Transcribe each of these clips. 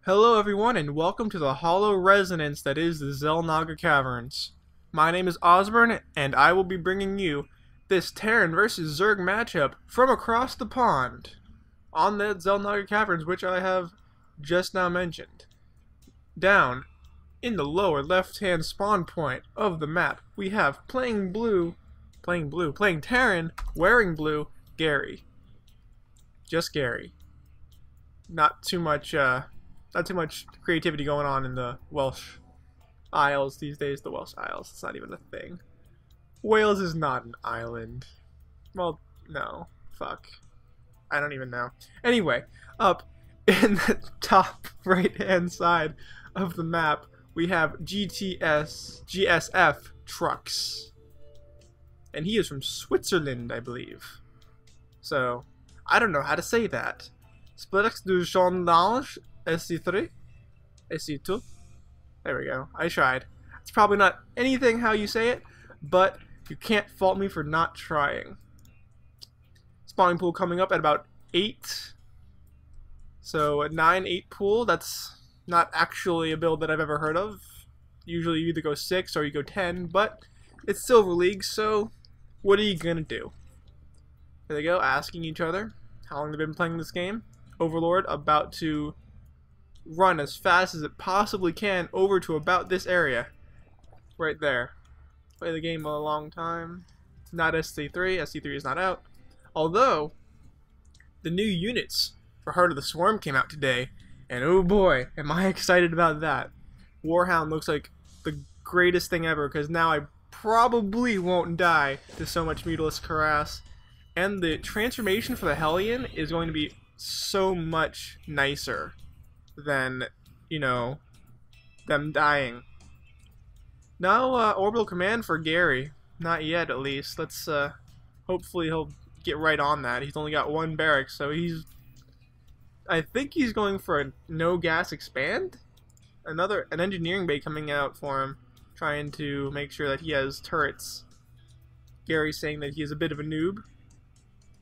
Hello everyone and welcome to the hollow resonance that is the Xel'Naga Caverns. My name is Ozzburne and I will be bringing you this Terran vs Zerg matchup from across the pond on the Xel'Naga Caverns, which I have just now mentioned. Down in the lower left hand spawn point of the map we have playing Terran, wearing blue, Gary. Just Gary. Not too much creativity going on in the Welsh Isles these days. The Welsh Isles, it's not even a thing. Wales is not an island. Well, no. Fuck. I don't even know. Anyway, up in the top right-hand side of the map, we have GSFTruxX. And he is from Switzerland, I believe. So, I don't know how to say that. Splitx du Chondage SC3? SC2? There we go. I tried. It's probably not anything how you say it, but you can't fault me for not trying. Spawning pool coming up at about 8. So a 9-8 pool, that's not actually a build that I've ever heard of. Usually you either go 6 or you go 10, but it's Silver League, so what are you gonna do? There they go, asking each other how long they've been playing this game. Overlord about to run as fast as it possibly can over to about this area. Right there. Play the game a long time. Not SC3. SC3 is not out. Although, the new units for Heart of the Swarm came out today. And oh boy, am I excited about that. Warhound looks like the greatest thing ever, because now I probably won't die to so much Mutilus Cuirass. And the transformation for the Hellion is going to be so much nicer than, you know, them dying. No orbital command for Gary. Not yet, at least. Let's, hopefully he'll get right on that. He's only got one barrack, so I think he's going for a no gas expand? An engineering bay coming out for him, trying to make sure that he has turrets. Gary's saying that he is a bit of a noob.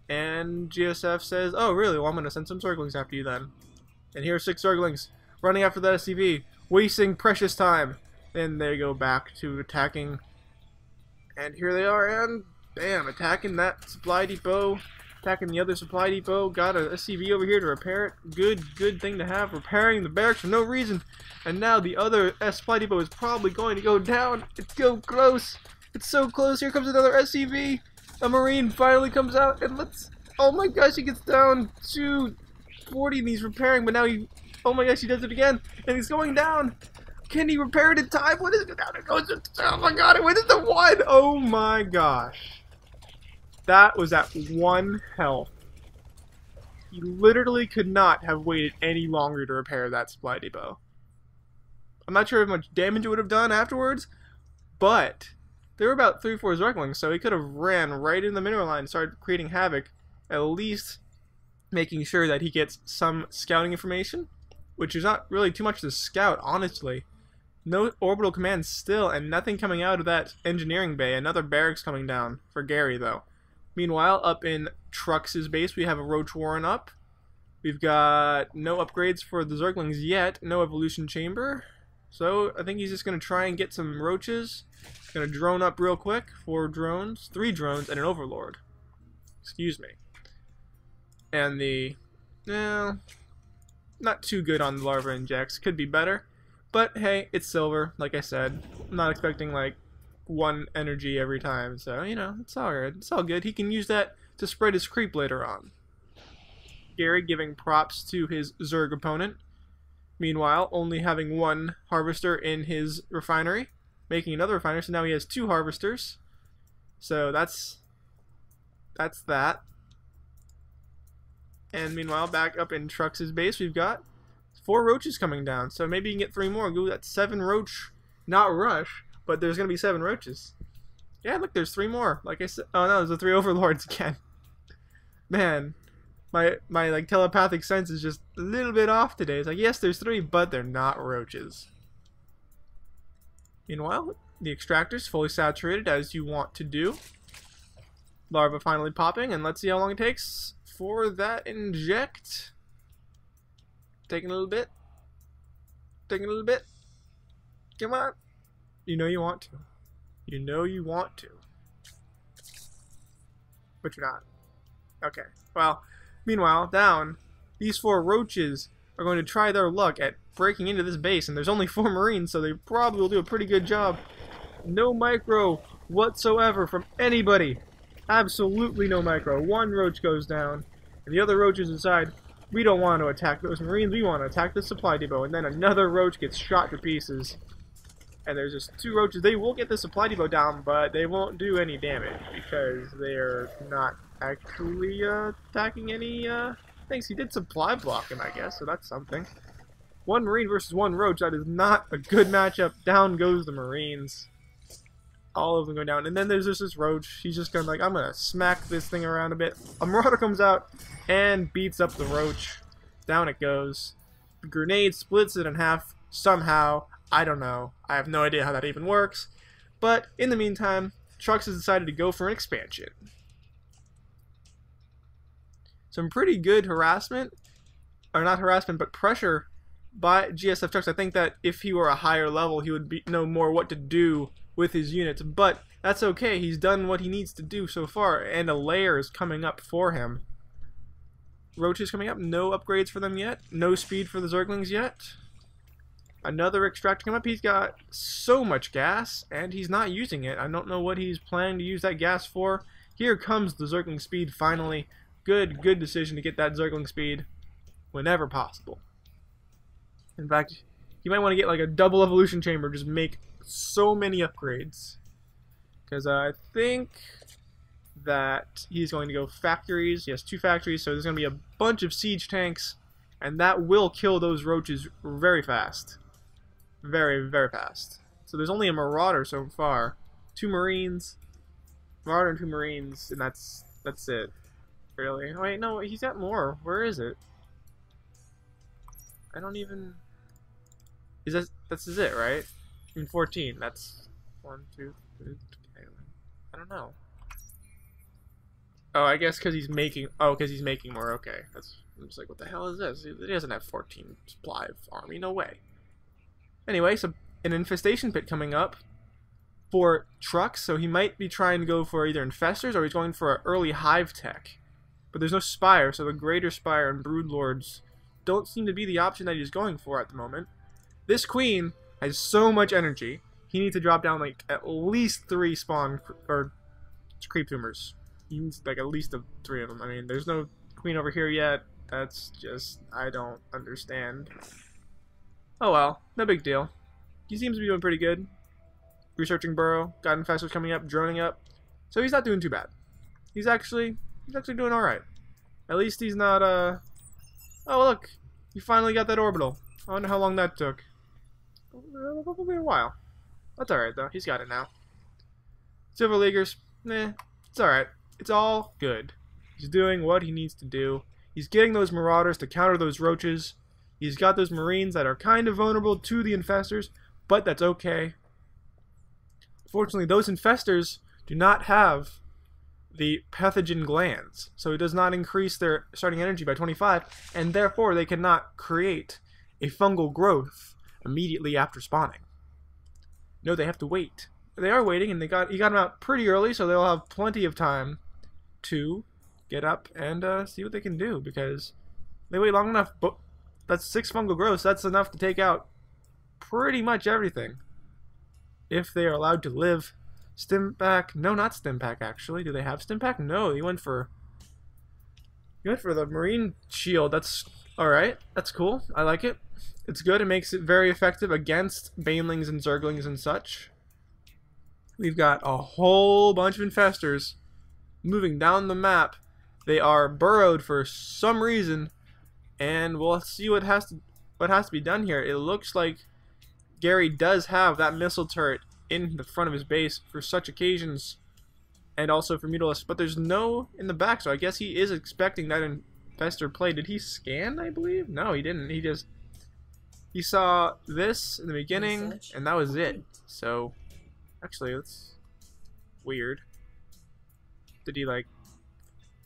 And GSF says, oh really, well I'm going to send some Zerglings after you then. And here are 6 Zerglings running after that SCV, wasting precious time. Then they go back to attacking. And here they are, and bam, attacking that supply depot, attacking the other supply depot. Got a SCV over here to repair it. Good thing to have, repairing the barracks for no reason. And now the other supply depot is probably going to go down. It's so close. It's so close. Here comes another SCV. A Marine finally comes out, and oh my gosh, he gets down to 40 and he's repairing, but now oh my gosh, he does it again, and he's going down. Can he repair it in time? What is it down? It goes to, oh my god, it went into 1. Oh my gosh. That was at 1 health. He literally could not have waited any longer to repair that supply depot. I'm not sure how much damage it would have done afterwards, but there were about 3 or 4 Zerglings, so he could have ran right in the mineral line and started creating havoc, at least making sure that he gets some scouting information, which is not really too much to scout, honestly. No orbital command still, and nothing coming out of that engineering bay. Another barracks coming down for Gary, though. Meanwhile, up in Trux's base, we have a Roach Warren up. We've got no upgrades for the Zerglings yet, no evolution chamber. So I think he's just going to try and get some roaches. Going to drone up real quick. 4 drones, 3 drones, and an overlord. Excuse me. And not too good on the larva injects. Could be better. But hey, it's silver, like I said. I'm not expecting like 1 energy every time. So, you know, it's alright. It's all good. He can use that to spread his creep later on. Gary giving props to his Zerg opponent. Meanwhile, only having 1 harvester in his refinery, making another refinery, so now he has 2 harvesters. So that's that. And meanwhile, back up in Trux's base, we've got 4 roaches coming down. So maybe you can get 3 more. Go, that's 7 roach, not rush, but there's gonna be 7 roaches. Yeah, look, there's 3 more. Like I said, oh no, there's the 3 overlords again. Man. My like telepathic sense is just a little bit off today. It's like, yes, there's 3, but they're not roaches. Meanwhile, the extractor's fully saturated, as you want to do. Larva finally popping, and let's see how long it takes for that inject. Taking a little bit. Take a little bit. Come on. You know you want to. You know you want to. But you're not. Okay. Well, meanwhile, down, these 4 roaches are going to try their luck at breaking into this base, and there's only 4 marines, so they probably will do a pretty good job. No micro whatsoever from anybody. Absolutely no micro. 1 roach goes down, and the other roaches decide, we don't want to attack those marines, we want to attack the supply depot, and then another roach gets shot to pieces. And there's just 2 roaches. They will get the supply depot down, but they won't do any damage, because they're not actually attacking any things. He did supply block him, I guess, so that's something. 1 marine versus 1 roach, that is not a good matchup. Down goes the marines. All of them go down. And then there's just this roach. He's just gonna, like, I'm gonna smack this thing around a bit. A marauder comes out and beats up the roach. Down it goes. The grenade splits it in half somehow. I don't know. I have no idea how that even works. But in the meantime, Trux has decided to go for an expansion. Some pretty good harassment, or not harassment, but pressure by GSFTruxX. I think that if he were a higher level, he would know more what to do with his units, but that's okay. He's done what he needs to do so far, and a layer is coming up for him. Roaches coming up, no upgrades for them yet, no speed for the Zerglings yet. Another extractor coming up. He's got so much gas, and he's not using it. I don't know what he's planning to use that gas for. Here comes the Zergling speed finally. Good decision to get that Zergling speed whenever possible. In fact, you might want to get like a double evolution chamber, just make so many upgrades. Because I think that he's going to go factories. He has 2 factories, so there's going to be a bunch of siege tanks, and that will kill those roaches very fast. Very, very fast. So there's only a marauder so far. 2 marines. Marauder and 2 marines, and that's it. Really? Oh, wait, no, he's got more. Where is it? I don't even... That's it, right? I mean, 14. That's 1, 2, 3. I don't know. Oh, I guess because he's making. Oh, because he's making more. Okay, I'm just like, what the hell is this? He doesn't have 14 supply of army. No way. Anyway, so an infestation pit coming up for Trux, so he might be trying to go for either infestors or he's going for an early hive tech. But there's no spire, so the greater spire and broodlords don't seem to be the option that he's going for at the moment. This queen has so much energy. He needs to drop down like at least 3 spawn or creep tumors. He needs like at least 3 of them. I mean, there's no queen over here yet. That's just, I don't understand. Oh well, no big deal. He seems to be doing pretty good. Researching burrow, got infestors coming up, droning up. So he's not doing too bad. He's actually doing alright. At least he's not, Oh look, he finally got that orbital. I wonder how long that took. Probably a while. That's alright though, he's got it now. Silver Leaguers, it's alright. It's all good. He's doing what he needs to do. He's getting those marauders to counter those roaches. He's got those marines that are kind of vulnerable to the infestors, but that's okay. Fortunately, those infestors do not have the pathogen glands, so it does not increase their starting energy by 25, and therefore they cannot create a fungal growth immediately after spawning. No, they have to wait. They are waiting, and he got them out pretty early, so they'll have plenty of time to get up and see what they can do, because they wait long enough. But that's 6 fungal growths. That's enough to take out pretty much everything if they are allowed to live. Stimpak? No, not Stimpak. Actually, do they have Stimpak? No, he went for the marine shield. That's all right. That's cool. I like it. It's good. It makes it very effective against banelings and zerglings and such. We've got a whole bunch of infestors moving down the map. They are burrowed for some reason, and we'll see what has to be done here. It looks like Gary does have that missile turret in the front of his base for such occasions, and also for Mutalisk, but there's no in the back, so I guess he is expecting that infestor play. Did he scan, I believe? No, he didn't. He saw this in the beginning, and that was it. So, actually, that's weird. Did he, like...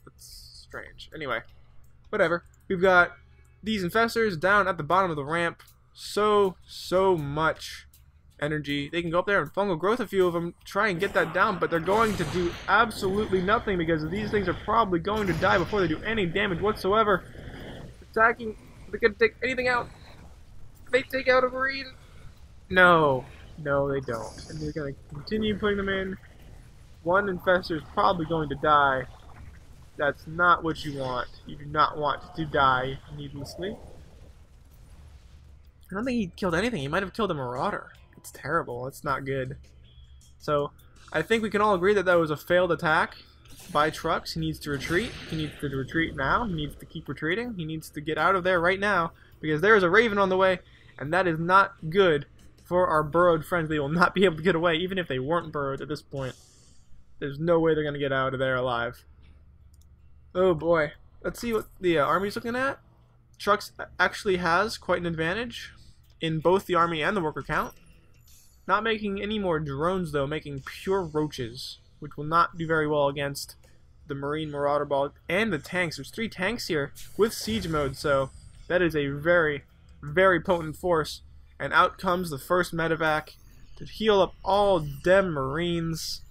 That's strange. Anyway, whatever. We've got these infestors down at the bottom of the ramp. so much energy. They can go up there and fungal growth a few of them, try and get that down, but they're going to do absolutely nothing because these things are probably going to die before they do any damage whatsoever. Attacking, they're going to take anything out. They take out a marine. No, no, they don't. And they're going to continue putting them in. One infestor is probably going to die. That's not what you want. You do not want to die needlessly. I don't think he killed anything. He might have killed a marauder. It's terrible. It's not good. So, I think we can all agree that that was a failed attack by Trux. He needs to retreat. He needs to retreat now. He needs to keep retreating. He needs to get out of there right now because there is a Raven on the way, and that is not good for our burrowed friends. They will not be able to get away, even if they weren't burrowed at this point. There's no way they're going to get out of there alive. Oh boy. Let's see what the army's looking at. Trux actually has quite an advantage in both the army and the worker count. Not making any more drones though, making pure roaches, which will not do very well against the Marine Marauder Ball and the tanks. There's 3 tanks here with siege mode, so that is a very, very potent force. And out comes the first medevac to heal up all dem Marines.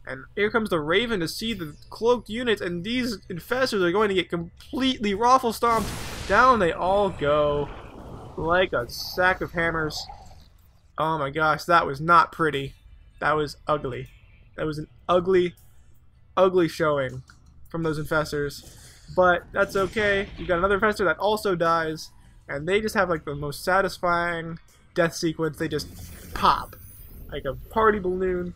And here comes the Raven to see the cloaked units, and these infestors are going to get completely raffle stomped. Down they all go like a sack of hammers. Oh my gosh, that was not pretty. That was ugly. That was an ugly, ugly showing from those infestors. But that's okay. You got another infestor that also dies, and they just have like the most satisfying death sequence. They just pop like a party balloon.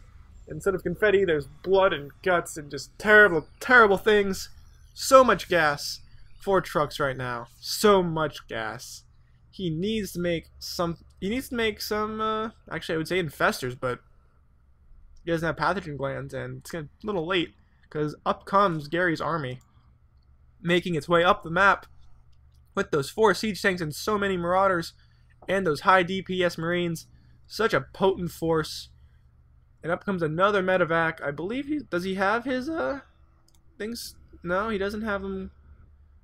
Instead of confetti, there's blood and guts and just terrible, terrible things. So much gas for Trux right now. So much gas. He needs to make some. He needs to make some. Actually, I would say infestors, but he doesn't have pathogen glands, and it's a little late because up comes Gary's army, making its way up the map with those 4 siege tanks and so many marauders and those high DPS Marines. Such a potent force. And up comes another medevac. I believe does he have his things? No, he doesn't have them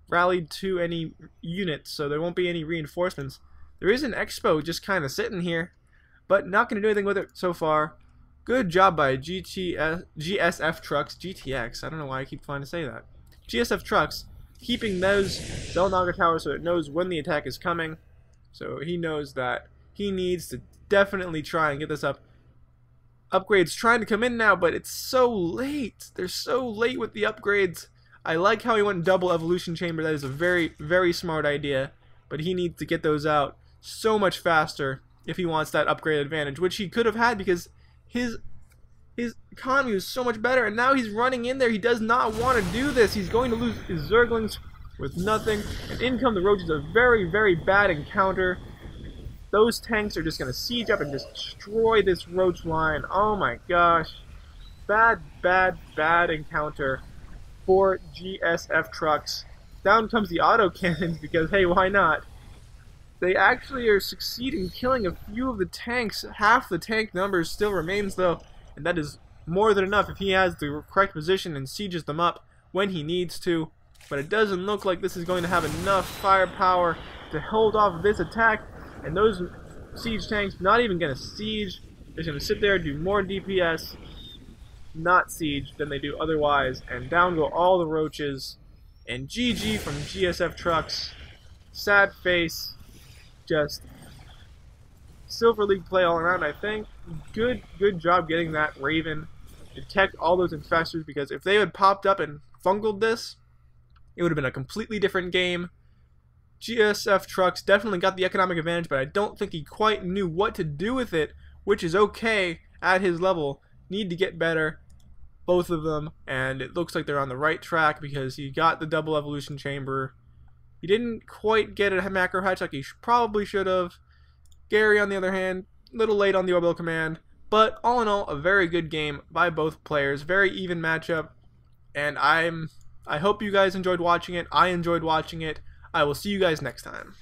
rallied to any units, so there won't be any reinforcements. There is an expo just kind of sitting here, but not going to do anything with it so far. Good job by GSFTruxX. GTX. I don't know why I keep trying to say that. GSFTruxX keeping those Zelnaga towers so it knows when the attack is coming. So he knows that he needs to definitely try and get this up. Upgrades trying to come in now, but it's so late. They're so late with the upgrades. I like how he went double evolution chamber. That is a very, very smart idea. But he needs to get those out so much faster if he wants that upgrade advantage, which he could have had because his economy was so much better. And now he's running in there. He does not want to do this. He's going to lose his Zerglings with nothing. And in come the roaches. A very, very bad encounter. Those tanks are just going to siege up and just destroy this roach line. Oh my gosh. Bad, bad, bad encounter for GSFTruxX. Down comes the auto cannons because, hey, why not? They actually are succeeding killing a few of the tanks. Half the tank numbers still remains though, and that is more than enough if he has the correct position and sieges them up when he needs to. But it doesn't look like this is going to have enough firepower to hold off this attack. And those siege tanks not even going to siege. They're going to sit there, do more DPS, not siege than they do otherwise. And down go all the roaches. And GG from GSFTruxX. Sad face. Just Silver League play all around, I think. Good job getting that Raven. Detect all those infestors, because if they had popped up and fungled this, it would have been a completely different game. GSFTruxX definitely got the economic advantage, but I don't think he quite knew what to do with it, which is okay at his level. Need to get better, both of them, and it looks like they're on the right track because he got the double evolution chamber. He didn't quite get a macro hatch like he probably should have. Gary, on the other hand, a little late on the orbital command, but all in all, a very good game by both players. Very even matchup, and I hope you guys enjoyed watching it. I enjoyed watching it. I will see you guys next time.